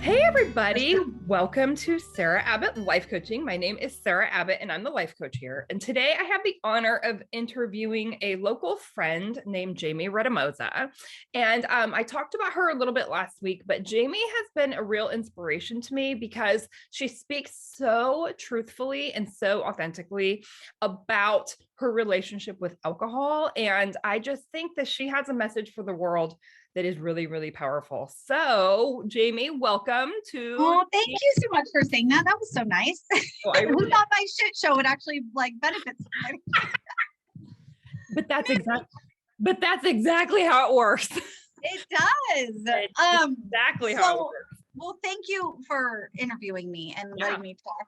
Hey, everybody. Welcome to Sarah Abbott Life Coaching. My name is Sarah Abbott, and I'm the life coach here. And today I have the honor of interviewing a local friend named Jamie Retamoza. And I talked about her a little bit last week, but Jamie has been a real inspiration to me because she speaks so truthfully and so authentically about her relationship with alcohol. And I just think that she has a message for the world that is really, really powerful. So, Jamie, welcome to. Oh, thank you so much for saying that. That was so nice. Who thought my shit show would actually benefit somebody? But that's exactly how it works. It does. Exactly how it works. Well, thank you for interviewing me and letting me talk.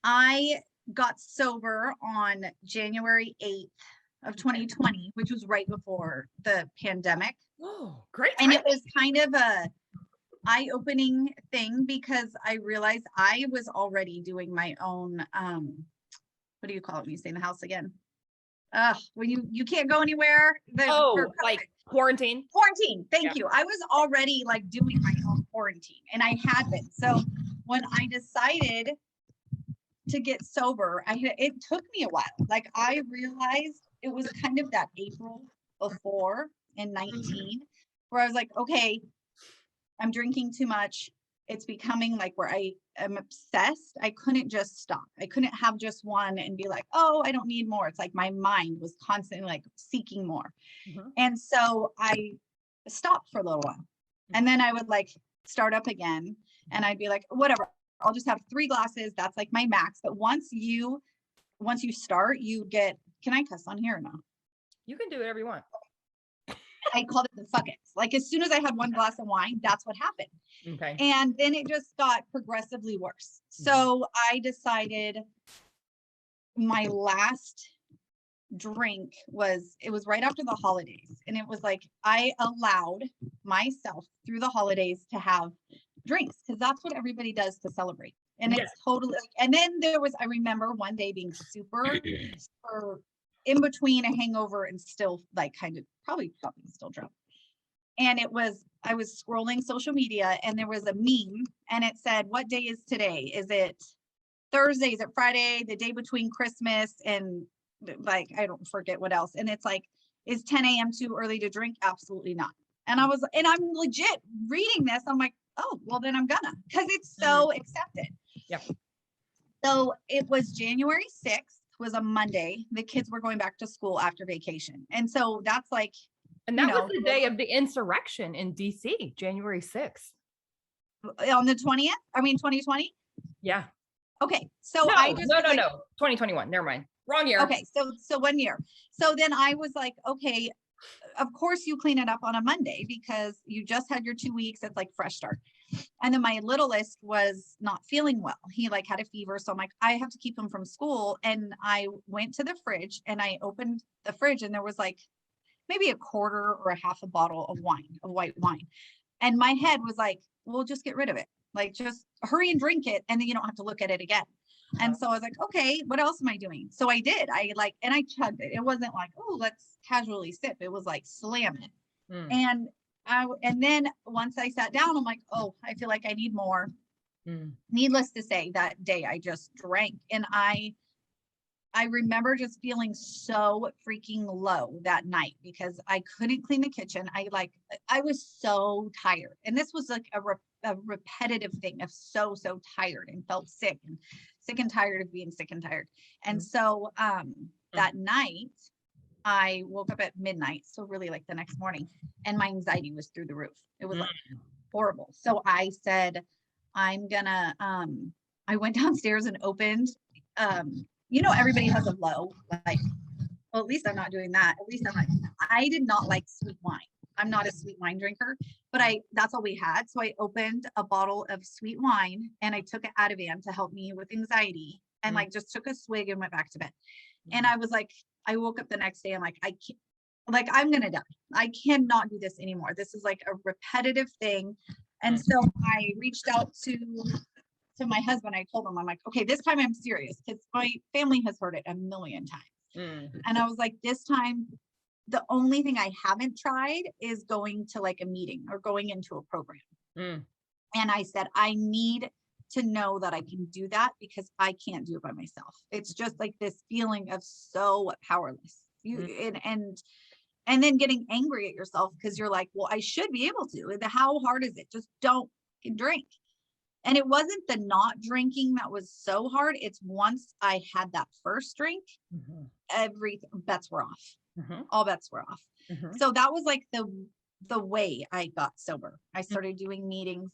I got sober on January 8th of 2020, which was right before the pandemic. Oh, great. And it was kind of a eye-opening thing because I realized I was already doing my own, what do you call it when you stay in the house again? When you can't go anywhere. Like quarantine. Quarantine. Thank you. I was already doing my own quarantine, and I had been. So when I decided to get sober, it took me a while. I realized it was kind of that April before in 19 where I was like, okay, I'm drinking too much. It's becoming where I am obsessed. I couldn't just stop. I couldn't have just one and be like, oh, I don't need more. It's like my mind was constantly seeking more. Mm-hmm. And so I stopped for a little while. And then I would start up again and I'd be like, whatever, I'll just have 3 glasses. That's my max. But once you start, you get, can I cuss on here or no? You can do whatever you want. I called it the fuckets. As soon as I had 1 glass of wine, that's what happened. Okay. And then it just got progressively worse. So I decided my last drink was right after the holidays. And it was I allowed myself through the holidays to have drinks because that's what everybody does to celebrate. And it's totally, and then I remember one day being super in between a hangover and still probably still drunk. And I was scrolling social media and there was a meme and it said, what day is today? Is it Thursday? Is it Friday? The day between Christmas and I don't forget what else. And it's is 10 a.m. too early to drink? Absolutely not. And I'm legit reading this. I'm like, oh, well then I'm gonna, because it's so accepted. Yeah. So it was January 6th was a Monday. The kids were going back to school after vacation. And so that's and that was the day of the insurrection in DC, January 6th. On the 20th? 2020? Yeah. Okay. So no, 2021. Never mind. Wrong year. Okay. So 1 year. So then I was like, okay, of course you clean it up on a Monday because you just had your 2 weeks. It's fresh start. And then my littlest was not feeling well. He had a fever. So I'm like, I have to keep him from school. And I went to the fridge and I opened the fridge and there was maybe a quarter or a half a bottle of white wine. And my head was well, just get rid of it. Just hurry and drink it. And then you don't have to look at it again. And so I was like, okay, what else am I doing? So I did, and I chugged it. It wasn't oh, let's casually sip. It was slam it. And then once I sat down, I'm like, oh, I feel like I need more. Needless to say, that day I just drank. And I remember just feeling so freaking low that night because I couldn't clean the kitchen. I was so tired. And this was a repetitive thing of so tired and felt sick and tired of being sick and tired. And so that night I woke up at midnight. So really the next morning, and my anxiety was through the roof. It was horrible. So I said, I'm gonna, I went downstairs and opened, everybody has a low, well, at least I'm not doing that. At least I did not like sweet wine. I'm not a sweet wine drinker, but that's all we had. So I opened a bottle of sweet wine and I took an Ativan to help me with anxiety and just took a swig and went back to bed. And I was I woke up the next day. I'm I can't, I'm going to die. I cannot do this anymore. This is a repetitive thing. And so I reached out to my husband. I told him, I'm okay, this time I'm serious because my family has heard it a million times. And I was this time the only thing I haven't tried is going to like a meeting or going into a program. Mm. And I said, I need to know that I can do that because I can't do it by myself. It's just like this feeling of so powerless. And then getting angry at yourself because you're like, well, I should be able to. How hard is it? Just don't drink. And it wasn't the not drinking that was so hard. It's once I had that first drink, every bets were off. All bets were off. So that was like the way I got sober. I started doing meetings,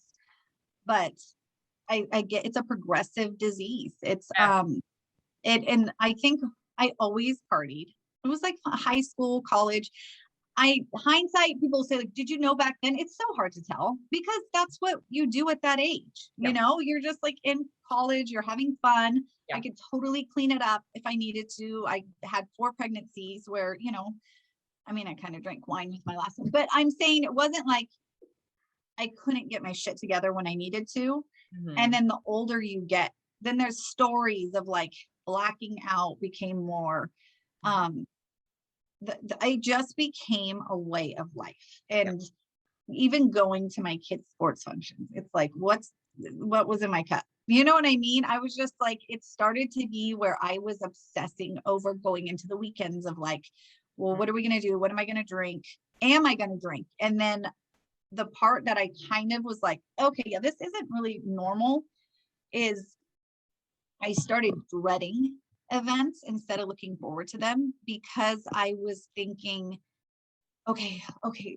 but I get it's a progressive disease. It's and I think I always partied. It was like high school, college. Hindsight, people say, like, did you know back then? It's so hard to tell because that's what you do at that age. You know, you're just like in college, you're having fun. I could totally clean it up if I needed to. I had 4 pregnancies where, you know, I mean, I kind of drank wine with my last one, but I'm saying it wasn't like I couldn't get my shit together when I needed to. And then the older you get, then there's stories of like blacking out became more, I just became a way of life. And even going to my kids' sports functions, it's like, what was in my cup? You know what I mean? I was just like, it started to be where I was obsessing over going into the weekends of like, well, what are we going to do? What am I going to drink? Am I going to drink? And then the part that I kind of was like, okay, yeah, this isn't really normal is I started dreading events instead of looking forward to them because I was thinking, okay,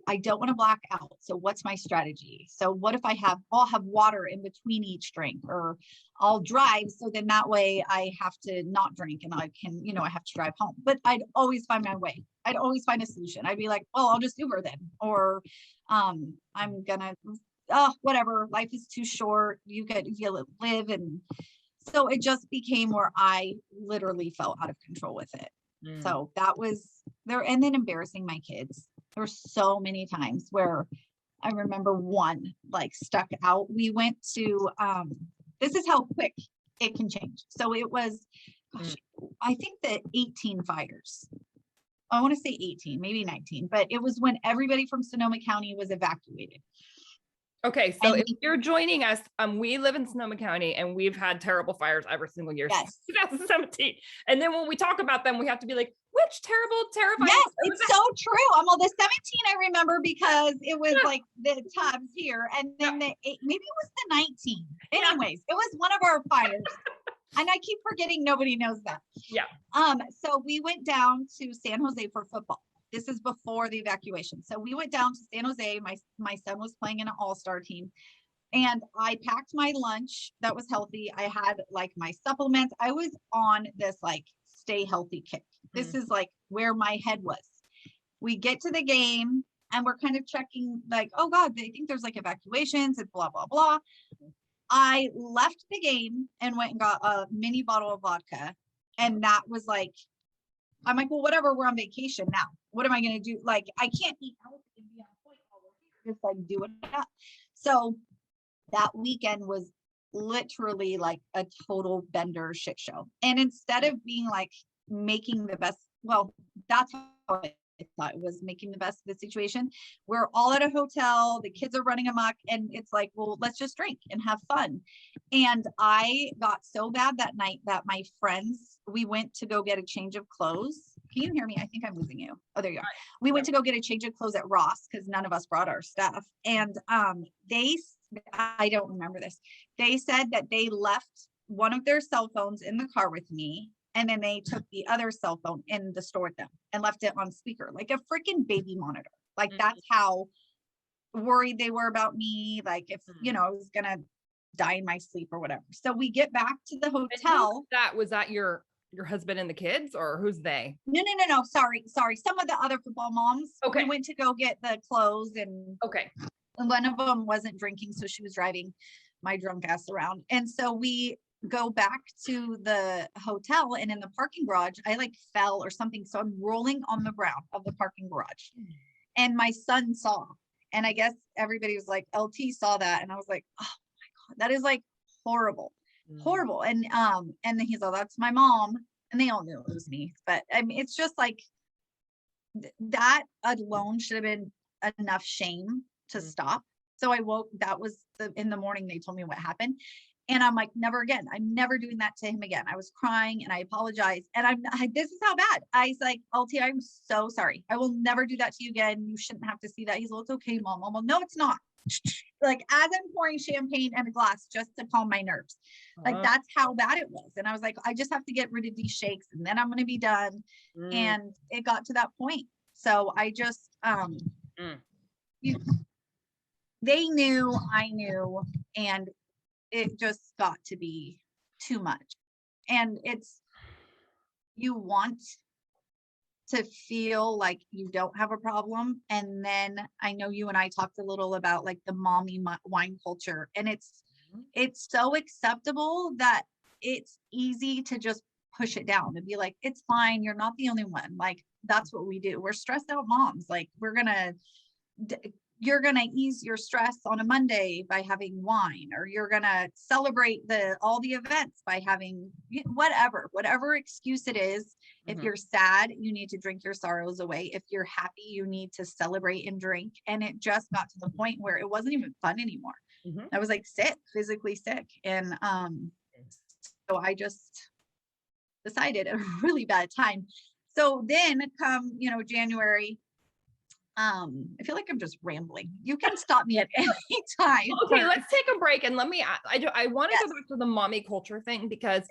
I don't want to black out. So what's my strategy? So what if I'll have water in between each drink, or I'll drive. So then that way I have to not drink and I can, you know, I have to drive home, but I'd always find my way. I'd always find a solution. I'd be like, well, I'll just Uber then, or I'm gonna, whatever. Life is too short. You live. And so it just became where I literally fell out of control with it. So that was there. And then embarrassing my kids. There were so many times where I remember one like stuck out. We went to, this is how quick it can change. So it was, I think the 18 fires. I want to say 18, maybe 19, but it was when everybody from Sonoma County was evacuated. Okay, so if you're joining us, we live in Sonoma County and we've had terrible fires every single year since 2017. And then when we talk about them, we have to be like, which terrifying. Yes, it's so true. Well, the 17 I remember because it was like the tubs here, and then maybe it was the 19. Anyways, it was one of our fires. And I keep forgetting nobody knows that. So we went down to San Jose for football. This is before the evacuation. So we went down to San Jose. My son was playing in an all-star team. And I packed my lunch that was healthy. I had like my supplements. I was on this like stay healthy kick. This is like where my head was. We get to the game and we're kind of checking like, oh God, they think there's like evacuations and blah, blah, blah. I left the game and went and got a mini bottle of vodka. And that was like, I'm like, well, whatever, we're on vacation now. What am I going to do? Like, I can't eat healthy and be on point all over here. Just like do it up. So that weekend was literally like a total bender shit show. And instead of being like making the best, well, that's how I thought it was, making the best of the situation. We're all at a hotel, the kids are running amok, and it's like, well, let's just drink and have fun. And I got so bad that night that my friends, we went to go get a change of clothes. Can you hear me? I think I'm losing you. Oh, there you are. We went to go get a change of clothes at Ross because none of us brought our stuff. And I don't remember this. They said that they left one of their cell phones in the car with me. And then they took the other cell phone in the store with them and left it on speaker, like a freaking baby monitor. Like that's how worried they were about me. Like if, you know, I was going to die in my sleep or whatever. So we get back to the hotel. Was that your husband and the kids, or who's they? No. Sorry. Some of the other football moms. Okay. We went to go get the clothes and one of them wasn't drinking. So she was driving my drunk ass around. And so we go back to the hotel, and in the parking garage, I like fell or something. So I'm rolling on the ground of the parking garage, and my son saw, and I guess everybody was like, LT saw that. And I was like, oh my God, that is like horrible. And then he's like, that's my mom. And they all knew it was me, but I mean, it's just like that alone should have been enough shame to stop. So I woke, that was in the morning, they told me what happened. And I'm like, never again. I'm never doing that to him again. I was crying and I apologized. And this is how bad. I was like, Alti, I'm so sorry. I will never do that to you again. You shouldn't have to see that. He's like, it's okay, mom. I'm like, no, it's not. Like, as I'm pouring champagne in a glass just to calm my nerves. Like, that's how bad it was. And I was like, I just have to get rid of these shakes and then I'm going to be done. And it got to that point. So I just, they knew, I knew, and it just got to be too much. And you want to feel like you don't have a problem. And then I know you and I talked a little about like the mommy wine culture, and it's so acceptable that it's easy to just push it down and be like, it's fine. You're not the only one. Like, that's what we do. We're stressed out moms. Like, you're going to ease your stress on a Monday by having wine, or you're going to celebrate all the events by having whatever excuse it is. If you're sad, you need to drink your sorrows away. If you're happy, you need to celebrate and drink. And it just got to the point where it wasn't even fun anymore. I was like physically sick. And so I just decided at a really bad time. So then come, January, I feel like I'm just rambling. You can stop me at any time. Okay, let's take a break and let me, I want to go back to the mommy culture thing, because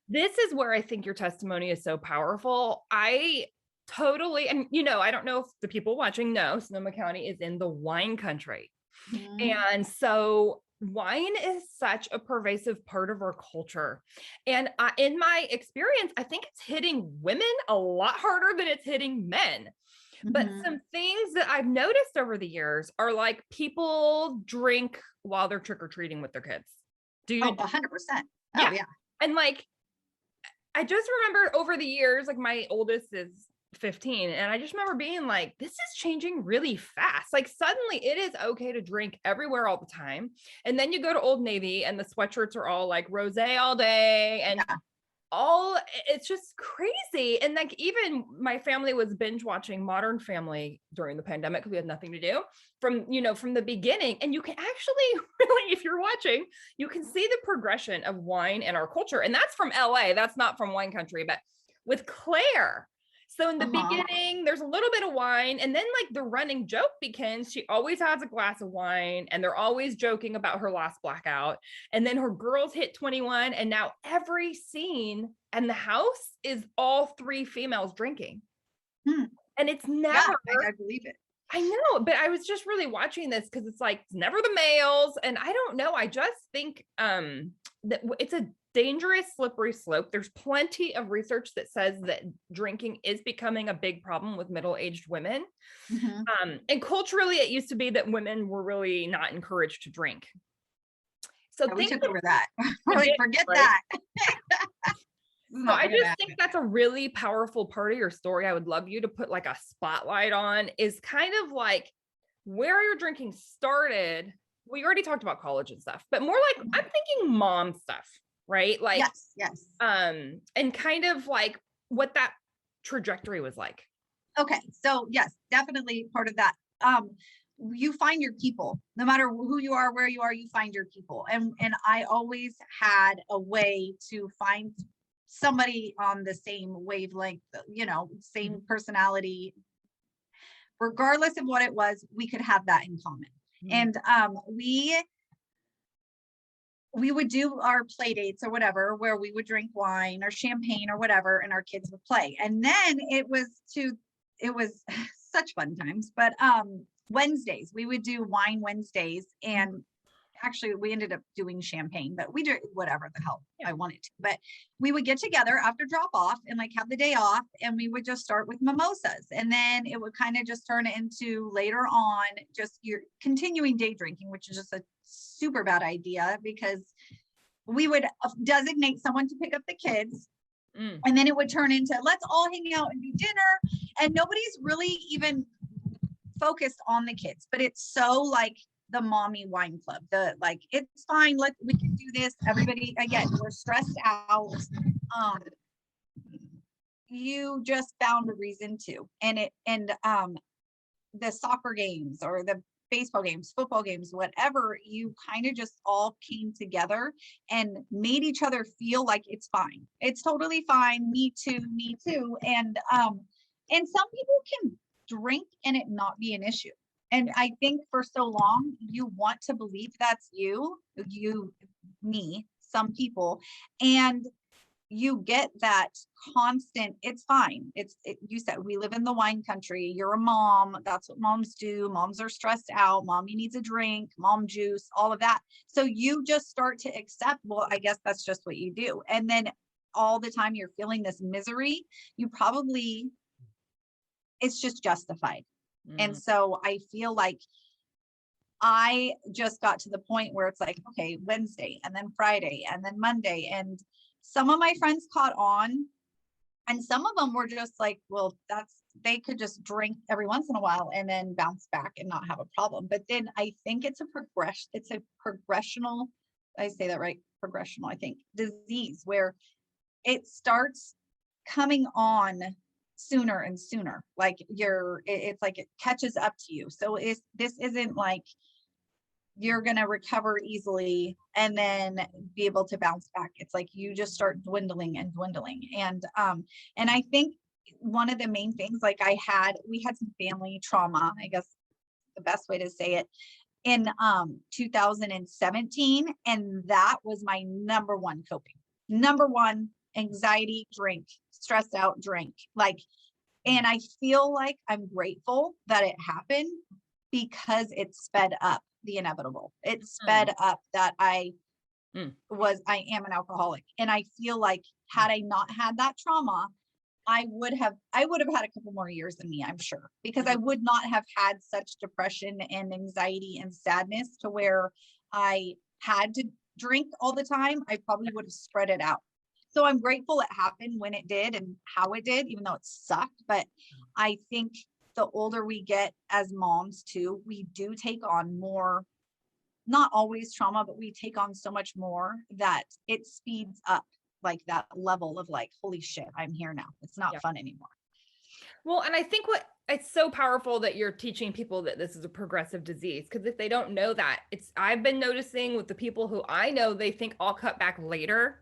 this is where I think your testimony is so powerful. I totally, and I don't know if the people watching know, Sonoma County is in the wine country. And so wine is such a pervasive part of our culture. And in my experience, I think it's hitting women a lot harder than it's hitting men. But some things that I've noticed over the years are like people drink while they're trick-or-treating with their kids. Do you? 100%. Oh, yeah. And like, I just remember over the years, like my oldest is 15, and I just remember being like, this is changing really fast. Like, suddenly it is okay to drink everywhere all the time. And then you go to Old Navy and the sweatshirts are all like rosé all day, and it's just crazy. And like, even my family was binge watching Modern Family during the pandemic because we had nothing to do from the beginning. And you can actually really, if you're watching, you can see the progression of wine in our culture. And that's from LA. That's not from wine country, but with Claire. So in the beginning, there's a little bit of wine, and then like the running joke begins, she always has a glass of wine, and they're always joking about her last blackout. And then her girls hit 21, and now every scene in the house is all three females drinking. And it's never, I believe it. I know, but I was just really watching this because it's like, it's never the males. And I don't know. I just think that it's a dangerous, slippery slope. There's plenty of research that says that drinking is becoming a big problem with middle-aged women. And culturally, it used to be that women were really not encouraged to drink. So we took over that. Forget that. So I just think that's a really powerful part of your story. I would love you to put like a spotlight on, is kind of like where your drinking started. Well, you already talked about college and stuff, but more like I'm thinking mom stuff, right? Like, yes. And kind of like what that trajectory was like. Okay. So yes, definitely part of that. You find your people, no matter who you are, where you are, you find your people. And I always had a way to find somebody on the same wavelength, same personality, regardless of what it was, we could have that in common. And we would do our play dates or whatever, where we would drink wine or champagne or whatever, and our kids would play. And then it was such fun times, but Wednesdays, we would do wine Wednesdays, and actually we ended up doing champagne, but we did whatever the hell I wanted to. But we would get together after drop off and like have the day off, and we would just start with mimosas, and then it would kind of just turn into later on just your continuing day drinking, which is just a super bad idea, because we would designate someone to pick up the kids. And then it would turn into, let's all hang out and do dinner, and nobody's really even focused on the kids, but it's so like the mommy wine club, it's fine, we can do this. Everybody, again, we're stressed out. You just found a reason to, and the soccer games or the baseball games, football games, whatever, you kind of just all came together and made each other feel like it's fine. It's totally fine. Me too, me too. And some people can drink and it not be an issue. And I think for so long, you want to believe that's you, me, some people, and you get that constant, it's fine. You said, we live in the wine country. You're a mom. That's what moms do. Moms are stressed out. Mommy needs a drink, mom juice, all of that. So you just start to accept, well, I guess that's just what you do. And then all the time you're feeling this misery, it's just justified. And so I feel like I just got to the point where it's like, okay, Wednesday and then Friday and then Monday. And some of my friends caught on and some of them were just like, well, they could just drink every once in a while and then bounce back and not have a problem. But then I think it's a progressional, I say that right, progressional, I think, disease where it starts coming on sooner and sooner. Like it's like it catches up to you. So this isn't like you're going to recover easily and then be able to bounce back. It's like you just start dwindling and dwindling. And I think one of the main things, like we had some family trauma, I guess the best way to say it, in 2017. And that was my number one anxiety, drink, stressed out, drink. And I feel like I'm grateful that it happened because it sped up the inevitable. It sped up that I am an alcoholic. And I feel like had I not had that trauma, I would have had a couple more years than me, I'm sure, because I would not have had such depression and anxiety and sadness to where I had to drink all the time. I probably would have spread it out. So I'm grateful it happened when it did and how it did, even though it sucked. But I think the older we get as moms too, we do take on more, not always trauma, but we take on so much more that it speeds up like that level of like, holy shit, I'm here now. It's not fun anymore. Well, and I think it's so powerful that you're teaching people that this is a progressive disease, because if they don't know that, I've been noticing with the people who I know, they think I'll cut back later.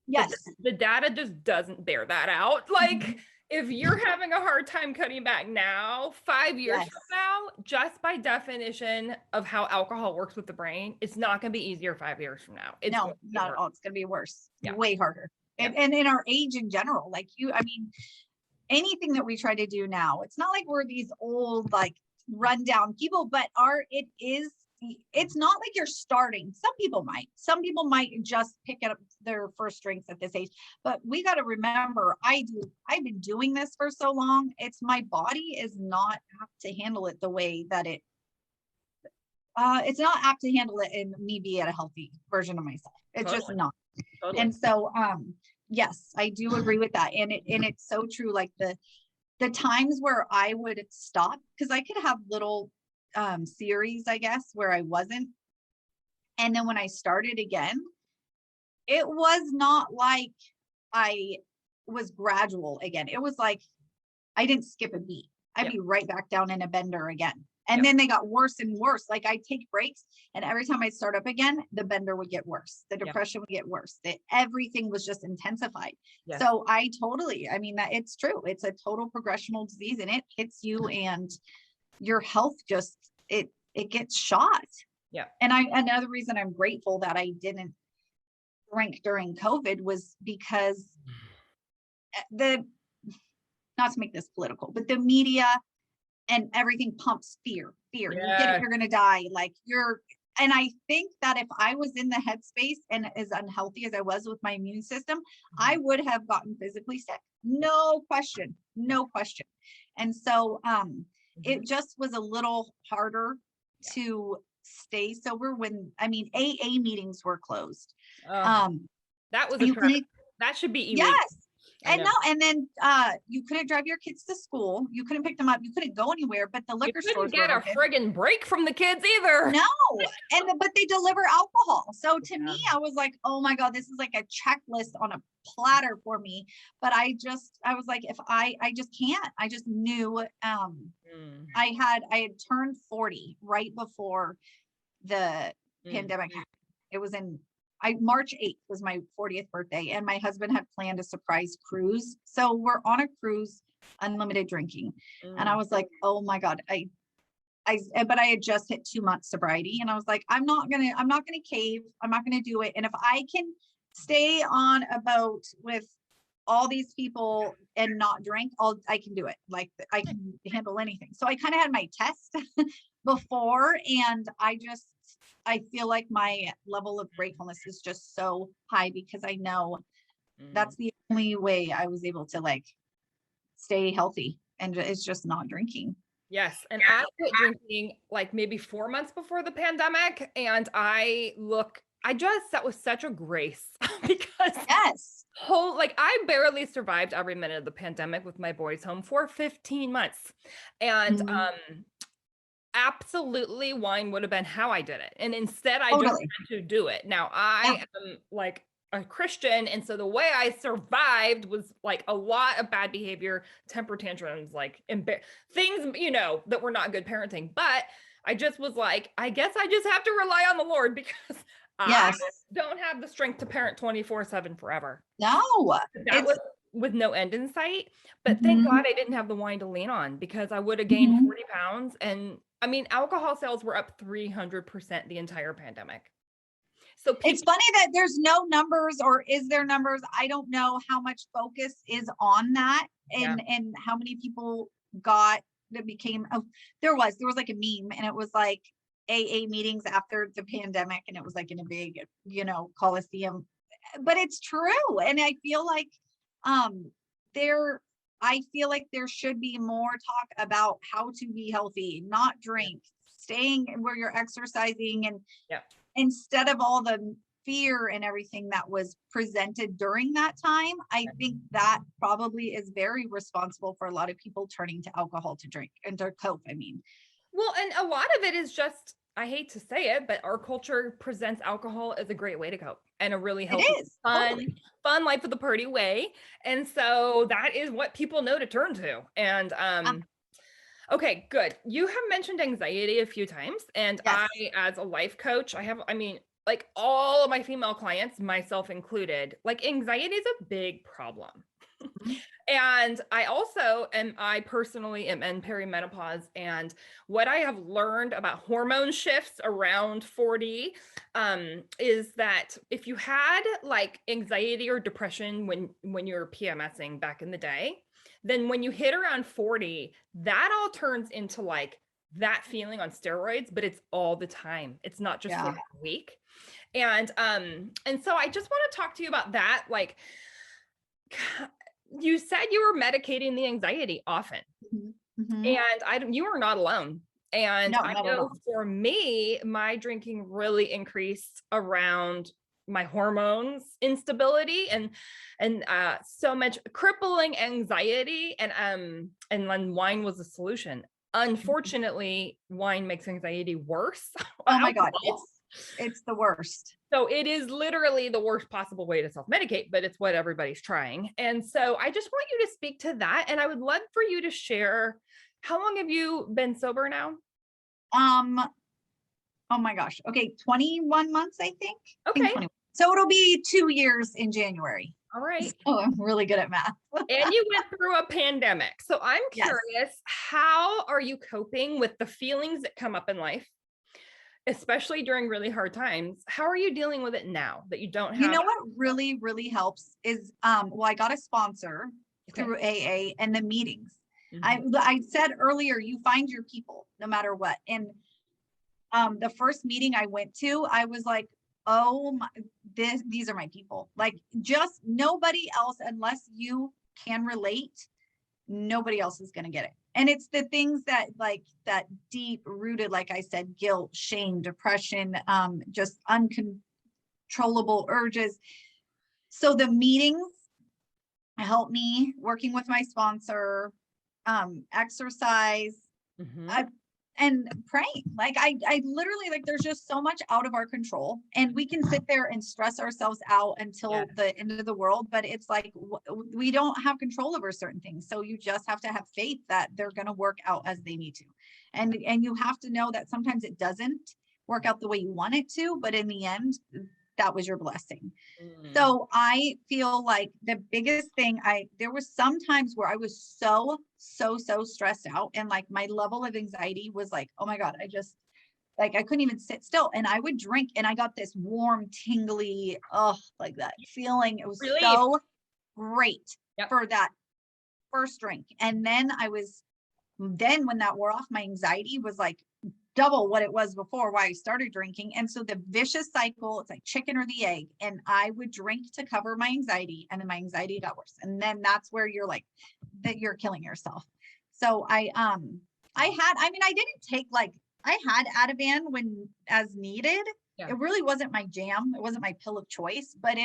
Yes. The data just doesn't bear that out. Like if you're having a hard time cutting back now, 5 years from now, just by definition of how alcohol works with the brain, it's not going to be easier 5 years from now. No, not at all. It's going to be worse, way harder. Yeah. And in our age in general, like anything that we try to do now, it's not like we're these old, like rundown people, but it's not like you're starting. Some people might just pick up their first drinks at this age, but we got to remember, I've been doing this for so long. My body is not apt to handle it the way that it's not apt to handle it and me be at a healthy version of myself. It's just not. Totally. And so, yes, I do agree with that. And it's so true. Like the times where I would stop, because I could have little series, I guess, where I wasn't. And then when I started again, it was not like I was gradual again. It was like I didn't skip a beat. I'd be right back down in a bender again. And then they got worse and worse. Like I'd take breaks and every time I'd start up again, the bender would get worse. The depression would get worse. Everything was just intensified. So that it's true. It's a total progressional disease and it hits you and your health just, it gets shot. Yeah. And another reason I'm grateful that I didn't drink during COVID was because not to make this political, but the media and everything pumps fear. You get it, you're going to die. And I think that if I was in the headspace and as unhealthy as I was with my immune system, I would have gotten physically sick. No question. And so, it just was a little harder to stay sober when, AA meetings were closed. That was that should be illegal. Yes. And no, and then you couldn't drive your kids to school. You couldn't pick them up. You couldn't go anywhere, but the liquor stores get a friggin' break from the kids either. No, but they deliver alcohol. So to me, I was like, oh my God, this is like a checklist on a platter for me. But I was like, if I just can't. I just knew I had turned 40 right before the pandemic happened. It was in March 8th was my 40th birthday, and my husband had planned a surprise cruise. So we're on a cruise, unlimited drinking. And I was like, oh my God, but I had just hit 2 months sobriety, and I was like, I'm not gonna cave. I'm not gonna do it. And if I can stay on a boat with all these people and not drink, I can do it. Like, I can handle anything. So I kind of had my test before, and I feel like my level of gratefulness is just so high, because I know that's the only way I was able to like stay healthy, and it's just not drinking. Yes. And I quit drinking like maybe 4 months before the pandemic. And that was such a grace because I barely survived every minute of the pandemic with my boys home for 15 months. And absolutely wine would have been how I did it. And instead I just had to do it. Now I am like a Christian. And so the way I survived was like a lot of bad behavior, temper tantrums, like things, that were not good parenting. But I just was like, I guess I just have to rely on the Lord, because I don't have the strength to parent 24/7 forever. No, that was with no end in sight. But thank God I didn't have the wine to lean on, because I would have gained 40 pounds. And I mean, alcohol sales were up 300% the entire pandemic. So it's funny that there's no numbers, or is there numbers? I don't know how much focus is on that, and how many people got that became. There was like a meme, and it was like AA meetings after the pandemic, and it was like in a big, Coliseum. But it's true, and I feel like there should be more talk about how to be healthy, not drink, staying where you're exercising, and instead of all the fear and everything that was presented during that time. I think that probably is very responsible for a lot of people turning to alcohol to drink and to cope. Well, and a lot of it is just, I hate to say it, but our culture presents alcohol as a great way to cope, and a really healthy, fun life of the party way. And so that is what people know to turn to. And okay, good. You have mentioned anxiety a few times, and I, as a life coach, like all of my female clients, myself included, like anxiety is a big problem. And I personally am in perimenopause, and what I have learned about hormone shifts around 40 is that if you had like anxiety or depression when you were PMSing back in the day, then when you hit around 40, that all turns into like that feeling on steroids, but it's all the time. It's not just for a week. And so I just want to talk to you about that. Like, you said you were medicating the anxiety often, and you are not alone. And I know for me, my drinking really increased around my hormones instability and so much crippling anxiety, and then wine was a solution. Unfortunately, wine makes anxiety worse. Oh my God, it's the worst. So it is literally the worst possible way to self-medicate, but it's what everybody's trying. And so I just want you to speak to that. And I would love for you to share, how long have you been sober now? Oh my gosh. Okay. 21 months, I think. Okay. So it'll be 2 years in January. All right. Oh, I'm really good at math. And you went through a pandemic. So I'm curious, how are you coping with the feelings that come up in life, especially during really hard times? How are you dealing with it now that you don't have? You know what really, really helps is, I got a sponsor through AA and the meetings. I said earlier, you find your people no matter what. And the first meeting I went to, I was like, oh my, these are my people. Like, just nobody else, unless you can relate, nobody else is going to get it. And it's the things that like that deep rooted, like I said, guilt, shame, depression, just uncontrollable urges. So the meetings helped me working with my sponsor, exercise, I, and praying. Like I literally, like, there's just so much out of our control, and we can sit there and stress ourselves out until the end of the world, but it's like, we don't have control over certain things. So you just have to have faith that they're going to work out as they need to. And you have to know that sometimes it doesn't work out the way you want it to, but in the end, that was your blessing. So I feel like the biggest thing, there was some times where I was so stressed out, and like my level of anxiety was like, oh my God, I just, like, I couldn't even sit still, and I would drink, and I got this warm, tingly, like that feeling. It was so great for that first drink. And then when that wore off, my anxiety was like double what it was before, why I started drinking. And so the vicious cycle, it's like chicken or the egg. And I would drink to cover my anxiety, and then my anxiety got worse. And then that's where you're like, that you're killing yourself. So I didn't take, like, I had Ativan when as needed. It really wasn't my jam. It wasn't my pill of choice, but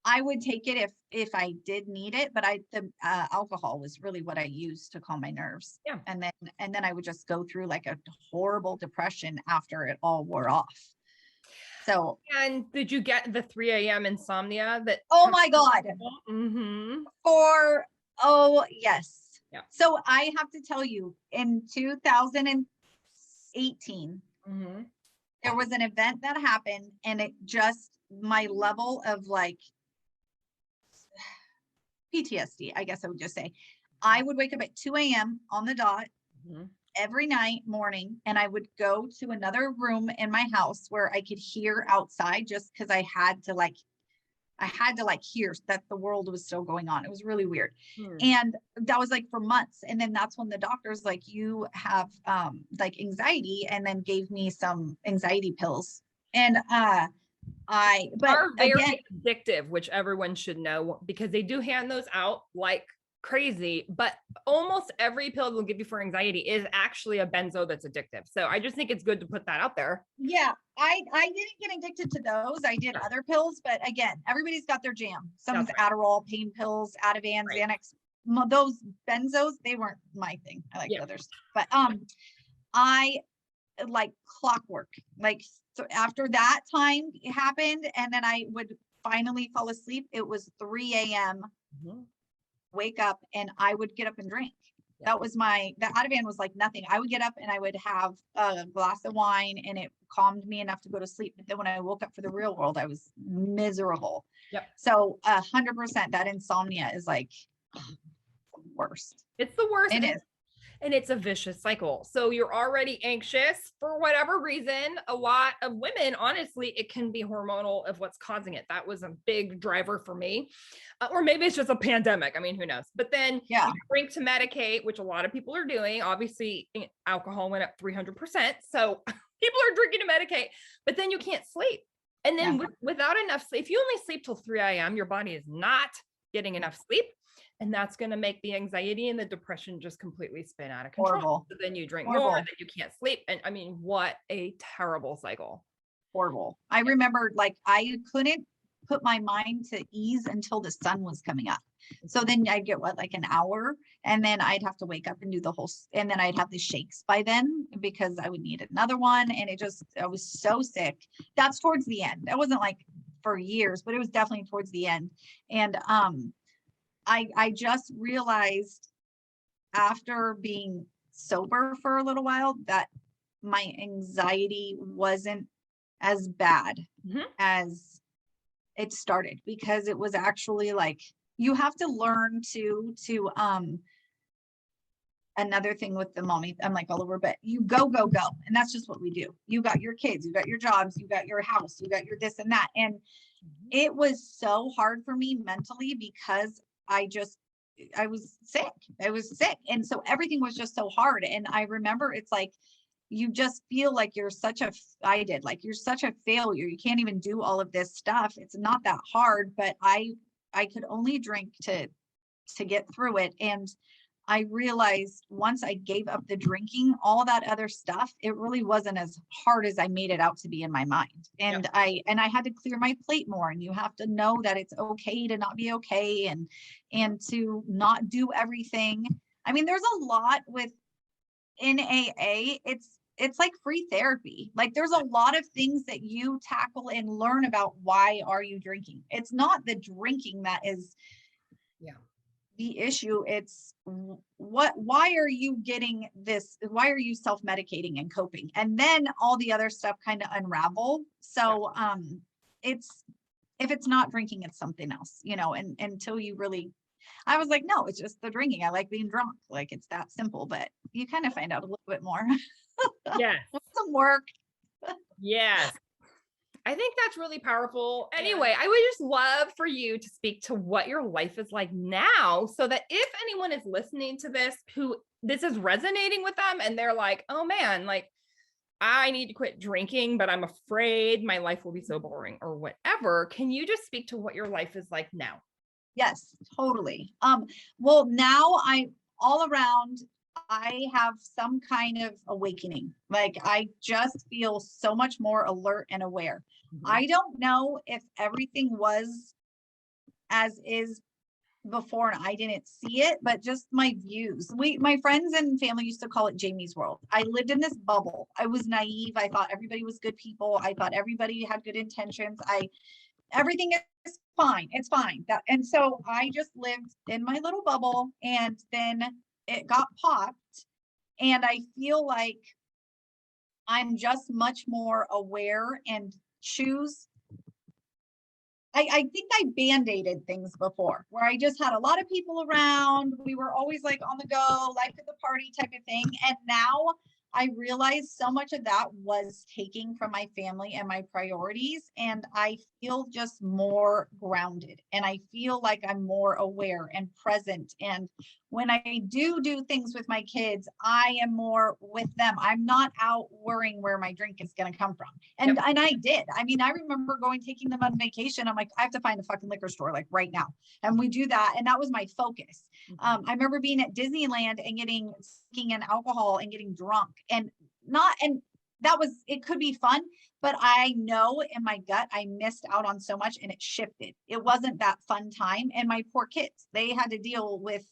I would take it if I did need it, but the alcohol was really what I used to calm my nerves. And then I would just go through like a horrible depression after it all wore off. So. And did you get the 3 a.m. insomnia that? Oh my God. Yes. Yeah. So I have to tell you, in 2018, there was an event that happened, and it just, my level of like PTSD, I guess I would just say, I would wake up at 2 a.m. on the dot every morning, and I would go to another room in my house where I could hear outside, just because I had to hear that the world was still going on. It was really weird. And that was like for months. And then that's when the doctor's like, you have like anxiety, and then gave me some anxiety pills. And are very addictive, which everyone should know, because they do hand those out like crazy, but almost every pill they'll give you for anxiety is actually a benzo that's addictive. So I just think it's good to put that out there. Yeah, I didn't get addicted to those. I did other pills, but again, everybody's got their jam. Someone's Adderall, pain pills, Ativan, Xanax. Those benzos, they weren't my thing. I like others, but I like clockwork. Like, so after that time happened, and then I would finally fall asleep, it was 3 a.m. Wake up, and I would get up and drink. That was the Ativan was like nothing. I would get up and I would have a glass of wine, and it calmed me enough to go to sleep. But then when I woke up for the real world, I was miserable. So 100% that insomnia is like the worst. It's the worst. It is. And it's a vicious cycle. So you're already anxious for whatever reason. A lot of women, honestly, it can be hormonal of what's causing it. That was a big driver for me. Or maybe it's just a pandemic. I mean, who knows? But then you drink to medicate, which a lot of people are doing. Obviously, alcohol went up 300%. So people are drinking to medicate, but then you can't sleep. And then without enough sleep, if you only sleep till 3 a.m., your body is not getting enough sleep. And that's going to make the anxiety and the depression just completely spin out of control. Horrible. So then you drink more, then you can't sleep. And I mean, what a terrible cycle. Horrible. I remember, like, I couldn't put my mind to ease until the sun was coming up. So then I'd get like an hour, and then I'd have to wake up and do the whole, and then I'd have the shakes by then because I would need another one. And I was so sick. That's towards the end. That wasn't like for years, but it was definitely towards the end. And, I just realized after being sober for a little while that my anxiety wasn't as bad as it started, because it was actually like, you have to learn to another thing with the mommy, I'm like all over, but you go. And that's just what we do. You got your kids, you got your jobs, you got your house, you got your this and that. And it was so hard for me mentally, because I was sick. And so everything was just so hard. And I remember it's like, you just feel like you're such a failure. You can't even do all of this stuff. It's not that hard, but I could only drink to get through it. And I realized once I gave up the drinking, all that other stuff, it really wasn't as hard as I made it out to be in my mind. And I had to clear my plate more, and you have to know that it's okay to not be okay, and to not do everything. I mean, there's a lot with in AA. It's like free therapy. Like there's a lot of things that you tackle and learn about why are you drinking. It's not the drinking that is the issue. It's why are you getting this? Why are you self-medicating and coping? And then all the other stuff kind of unravel. So it's, if it's not drinking, it's something else, and until you really, I was like, no, it's just the drinking. I like being drunk. Like it's that simple, but you kind of find out a little bit more. Yes. Some work. Yes. I think that's really powerful. Anyway, I would just love for you to speak to what your life is like now, so that if anyone is listening to this, who this is resonating with them and they're like, oh man, like I need to quit drinking, but I'm afraid my life will be so boring or whatever. Can you just speak to what your life is like now? Yes, totally. Well, now all around, I have some kind of awakening. Like I just feel so much more alert and aware. I don't know if everything was as is before and I didn't see it, but just my views. My friends and family used to call it Jamie's world. I lived in this bubble. I was naive. I thought everybody was good people. I thought everybody had good intentions. Everything is fine. It's fine. And so I just lived in my little bubble, and then it got popped, and I feel like I'm just much more aware and choose. I think I band-aided things before, where I just had a lot of people around. We were always like on the go, life at the party type of thing. And now I realized so much of that was taking from my family and my priorities. And I feel just more grounded, and I feel like I'm more aware and present. And when I do things with my kids, I am more with them. I'm not out worrying where my drink is going to come from. And I did. I mean, I remember taking them on vacation. I'm like, I have to find a fucking liquor store like right now. And we do that. And that was my focus. I remember being at Disneyland and getting alcohol and getting drunk, and that was, it could be fun, but I know in my gut, I missed out on so much, and it shifted. It wasn't that fun time. And my poor kids, they had to deal with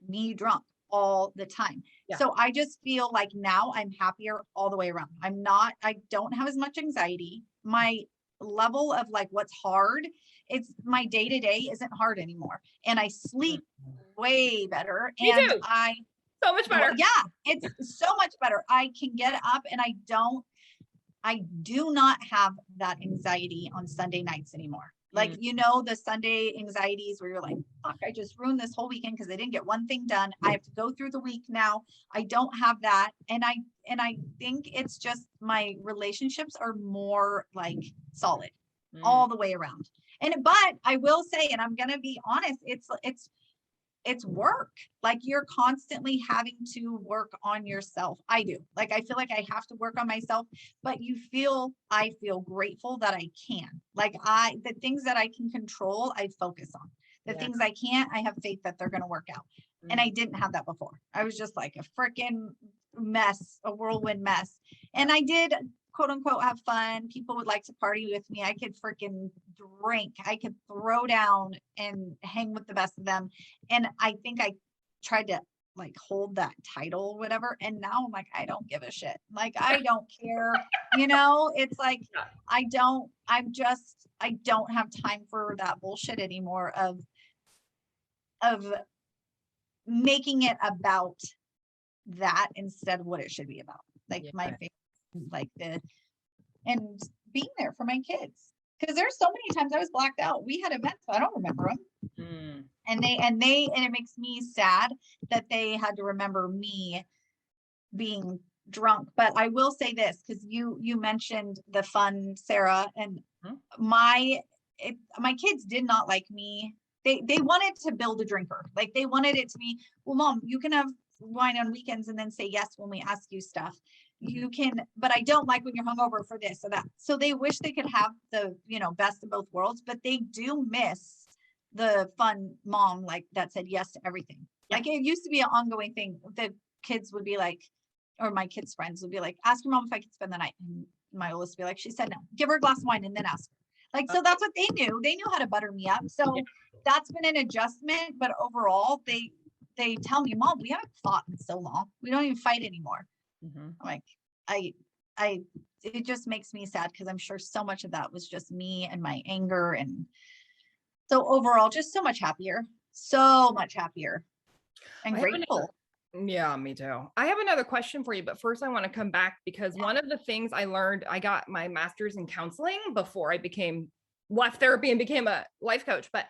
me drunk all the time. So I just feel like now I'm happier all the way around. I don't have as much anxiety. My level of like what's hard, it's my day-to-day isn't hard anymore. And I sleep way better. Me and too. So much better. Yeah, it's so much better. I can get up, and I do not have that anxiety on Sunday nights anymore. Like, the Sunday anxieties where you're like, fuck, I just ruined this whole weekend because I didn't get one thing done. I have to go through the week now. I don't have that. And I think it's just my relationships are more like solid all the way around. But I will say, and I'm going to be honest, it's work. Like you're constantly having to work on yourself. I do. Like, I feel like I have to work on myself, but I feel grateful that I can. Like the things that I can control, I focus on. The things I can't, I have faith that they're going to work out. And I didn't have that before. I was just like a freaking mess, a whirlwind mess. And I did, quote unquote, have fun. People would like to party with me. I could freaking drink. I could throw down and hang with the best of them. And I think I tried to like hold that title or whatever. And now I'm like, I don't give a shit. Like, I don't care. It's like, I don't have time for that bullshit anymore of making it about that instead of what it should be about. Like my family, like and being there for my kids. Because there's so many times I was blacked out. We had events, but I don't remember them. And it makes me sad that they had to remember me being drunk. But I will say this, because you mentioned the fun, Sarah, and my kids did not like me. They wanted to build a drinker. Like they wanted it to be, well, Mom, you can have wine on weekends and then say yes when we ask you stuff. You can, but I don't like when you're hungover for this or that. So they wish they could have the, best of both worlds, but they do miss the fun mom, like that said yes to everything. Yeah. Like it used to be an ongoing thing. The kids would be like, or my kids' friends would be like, ask your mom if I could spend the night. And my oldest would be like, she said no, give her a glass of wine and then ask her. Like, so that's what they knew. They knew how to butter me up. So Yeah. that's been an adjustment. But overall, they tell me, Mom, we haven't fought in so long. We don't even fight anymore. I'm like, it just makes me sad because I'm sure so much of that was just me and my anger. And so overall, just so much happier and grateful. Yeah, me too. I have another question for you, but first I want to come back because one of the things I learned, I got my master's in counseling before I left therapy and became a life coach. But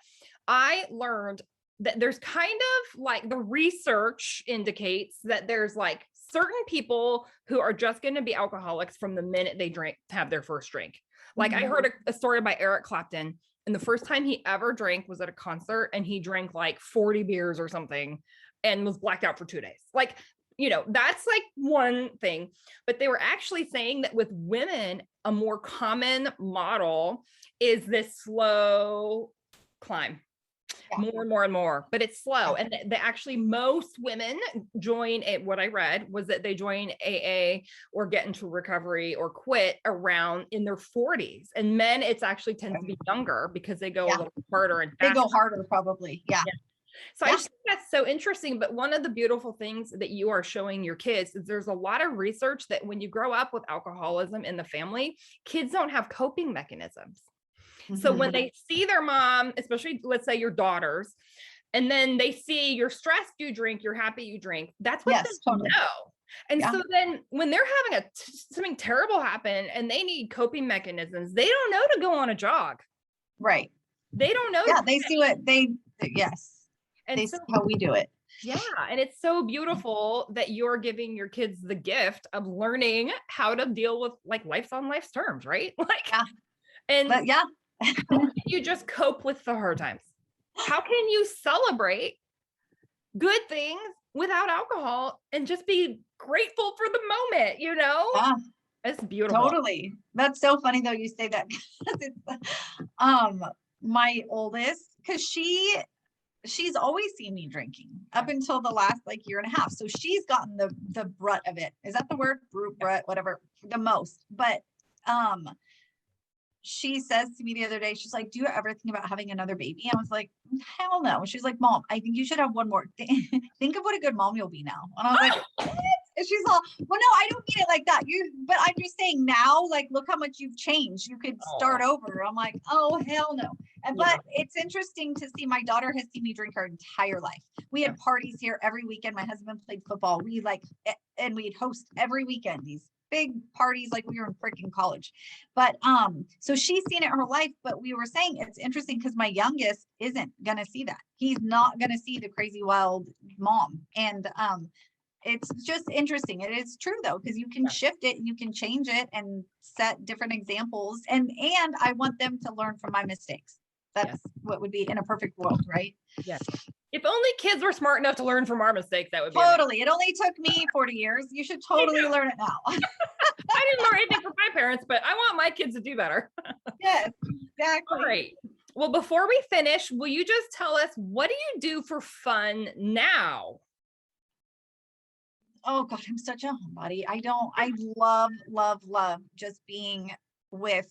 I learned that there's kind of like the research indicates that there's like certain people who are just going to be alcoholics from the minute they have their first drink. Like I heard a story by Eric Clapton, and the first time he ever drank was at a concert, and he drank like 40 beers or something and was blacked out for 2 days. Like, that's like one thing, but they were actually saying that with women, a more common model is this slow climb. More and more and more, but it's slow. And actually most women join what I read was that they join AA or get into recovery or quit around in their 40s. And men, it's actually tends to be younger because they go a little harder and faster. They go harder probably. Yeah. So I just think that's so interesting. But one of the beautiful things that you are showing your kids is there's a lot of research that when you grow up with alcoholism in the family, kids don't have coping mechanisms. So when they see their mom, especially let's say your daughters, and then they see you're stressed, you drink, you're happy, you drink, that's what they know. And so then when they're having something terrible happen and they need coping mechanisms, they don't know to go on a jog. Right. They don't know. Yeah, they see what and they see how we do it. Yeah. And it's so beautiful that you're giving your kids the gift of learning how to deal with like life's on life's terms, right? Like, and how can you just cope with the hard times? How can you celebrate good things without alcohol and just be grateful for the moment, It's beautiful. Totally. That's so funny though you say that. My oldest, because she's always seen me drinking up until the last like year and a half. So she's gotten the brunt of it. Is that the word? Brunt, whatever, the most. But she says to me the other day, she's like, do you ever think about having another baby? I was like, hell no. She's like, Mom, I think you should have one more. Think of what a good mom you'll be now. And I was like, what? And she's all, well, no, I don't mean it like that. But I'm just saying now, like, look how much you've changed. You could start over. I'm like, oh, hell no. But it's interesting to see my daughter has seen me drink her entire life. We had parties here every weekend. My husband played football. And we'd host every weekend these big parties like we were in freaking college. But so she's seen it her life. But we were saying it's interesting because my youngest isn't gonna see that. He's not gonna see the crazy wild mom. And it's just interesting. It is true though, because you can shift it, you can change it and set different examples. And I want them to learn from my mistakes. That's what would be in a perfect world, right? Yes. If only kids were smart enough to learn from our mistakes, that would be totally. It only took me 40 years. You should totally learn it now. I didn't learn anything from my parents, but I want my kids to do better. Yes, exactly. Great. Well, before we finish, will you just tell us, what do you do for fun now? Oh God, I'm such a homebody. I love just being with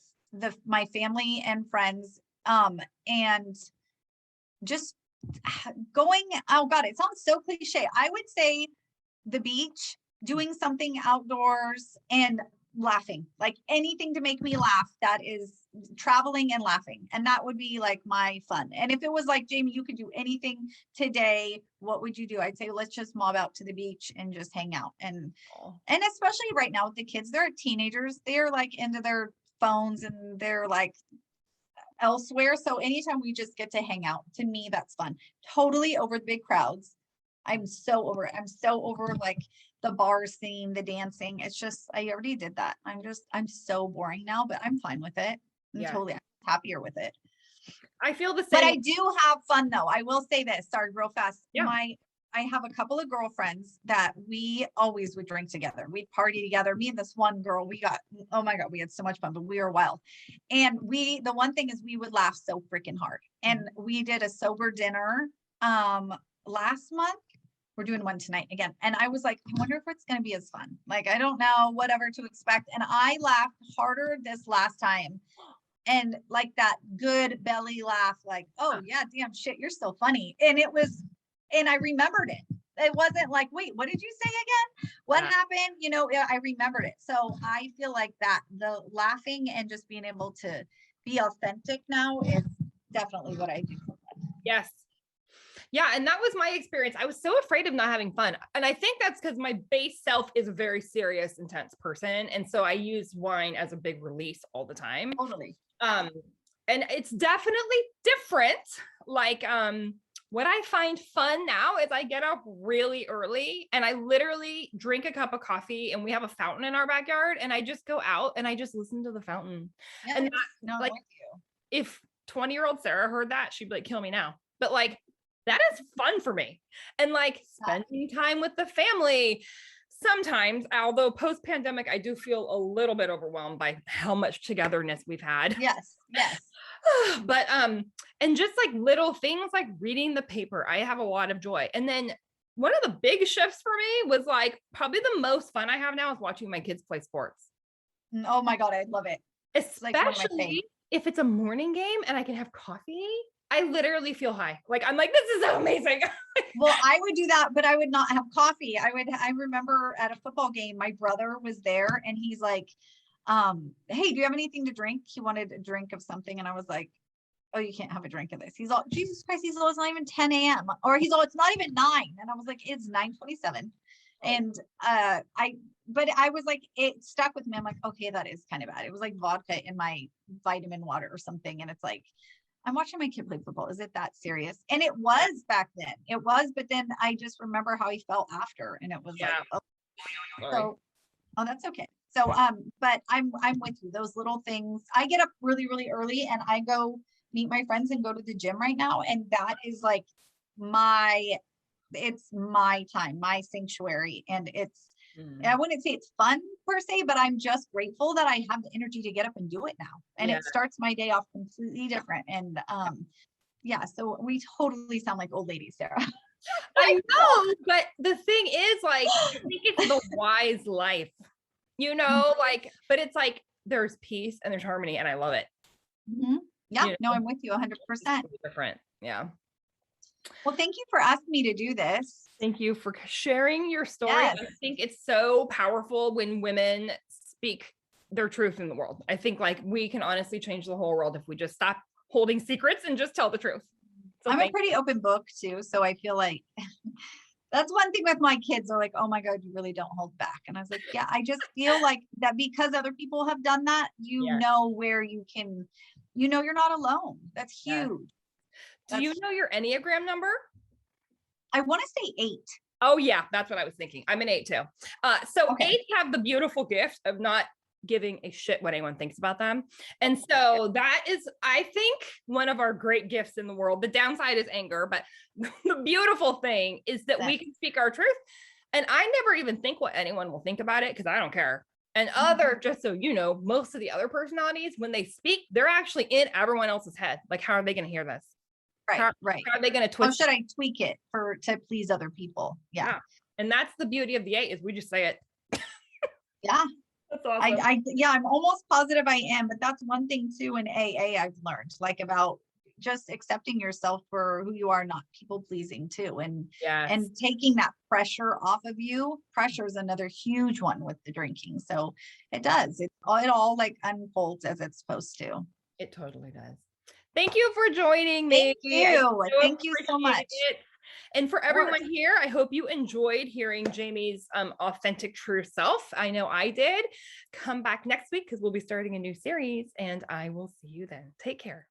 my family and friends. And just going, oh God, it sounds so cliche. I would say the beach, doing something outdoors and laughing, like anything to make me laugh. That is traveling and laughing. And that would be like my fun. And if it was like, Jamie, you could do anything today, what would you do? I'd say, let's just mob out to the beach and just hang out. And especially right now with the kids, they're teenagers, they're like into their phones and they're like elsewhere. So anytime we just get to hang out, to me, that's fun. Totally over the big crowds. I'm so over like the bar scene, the dancing. It's just, I already did that. I'm so boring now, but I'm fine with it. I'm happier with it. I feel the same. But I do have fun though. I will say this, sorry, real fast. Yeah. I have a couple of girlfriends that we always would drink together. We'd party together. Me and this one girl, oh my God, we had so much fun, but we were wild. And the one thing is we would laugh so freaking hard. And we did a sober dinner last month. we're doing one tonight again. And I was like, I wonder if it's going to be as fun. Like, I don't know, whatever to expect. And I laughed harder this last time. And like that good belly laugh, like, oh yeah, damn shit, you're so funny. And I remembered it. It wasn't like, wait, what did you say again? What happened? You know, I remembered it. So I feel like that the laughing and just being able to be authentic now is definitely what I do. Yes. Yeah. And that was my experience. I was so afraid of not having fun. And I think that's because my base self is a very serious, intense person. And so I use wine as a big release all the time. Totally. And it's definitely different. Like, what I find fun now is I get up really early and I literally drink a cup of coffee, and we have a fountain in our backyard, and I just go out and I just listen to the fountain. Yeah, and that, like, if 20-year-old Sarah heard that, she'd be like, kill me now. But like, that is fun for me. And like spending time with the family. Sometimes, although post-pandemic, I do feel a little bit overwhelmed by how much togetherness we've had. Yes. But and just like little things like reading the paper, I have a lot of joy. And then one of the big shifts for me was like probably the most fun I have now is watching my kids play sports. Oh my God, I love it. Especially if it's a morning game and I can have coffee. I literally feel high. Like, I'm like, this is so amazing. Well, I would do that, but I would not have coffee. I remember at a football game, my brother was there and he's like, hey, do you have anything to drink? He wanted a drink of something. And I was like, oh, you can't have a drink of this. He's all, Jesus Christ. He's all, it's not even 10 a.m. Or he's all, it's not even 9. And I was like, it's 9:27. And but I was like, it stuck with me. I'm like, okay, that is kind of bad. It was like vodka in my vitamin water or something. And it's like, I'm watching my kid play football. Is it that serious? And it was back then. It was, but then I just remember how he felt after, and it was like, oh, that's okay. So, but I'm with you. Those little things. I get up really, really early, and I go meet my friends and go to the gym right now, and that is like it's my time, my sanctuary, and it's. I wouldn't say it's fun per se, but I'm just grateful that I have the energy to get up and do it now. And it starts my day off completely different. And so we totally sound like old ladies, Sarah. I know, but the thing is, like, I think it's the wise life, you know, like, but it's like there's peace and there's harmony, and I love it. Mm-hmm. Yeah, you know? No, I'm with you 100%. Different. Yeah. Well, thank you for asking me to do this. Thank you for sharing your story. Yes. I think it's so powerful when women speak their truth in the world. I think like we can honestly change the whole world if we just stop holding secrets and just tell the truth. So I'm a pretty open book too. So I feel like that's one thing with my kids. They're like, oh my God, you really don't hold back. And I was like, yeah, I just feel like that because other people have done that, you know where you can, you know, you're not alone. That's huge. Do you know your Enneagram number? I want to say 8. Oh yeah, that's what I was thinking. I'm an 8 too. So 8 have the beautiful gift of not giving a shit what anyone thinks about them. And so that is, I think, one of our great gifts in the world. The downside is anger, but the beautiful thing is that we can speak our truth. And I never even think what anyone will think about it because I don't care. And just so you know, most of the other personalities, when they speak, they're actually in everyone else's head. Like, how are they going to hear this? Right. How are they going to twist? How should I tweak it to please other people? Yeah. And that's the beauty of the 8 is we just say it. Yeah. That's awesome. I'm almost positive I am, but that's one thing too in AA I've learned, like about just accepting yourself for who you are, not people pleasing too. And taking that pressure off of you. Pressure is another huge one with the drinking. So it does. It all like unfolds as it's supposed to. It totally does. Thank you for joining me. Thank you. Thank you so much. And for everyone here, I hope you enjoyed hearing Jamie's authentic true self. I know I did. Come back next week because we'll be starting a new series, and I will see you then. Take care.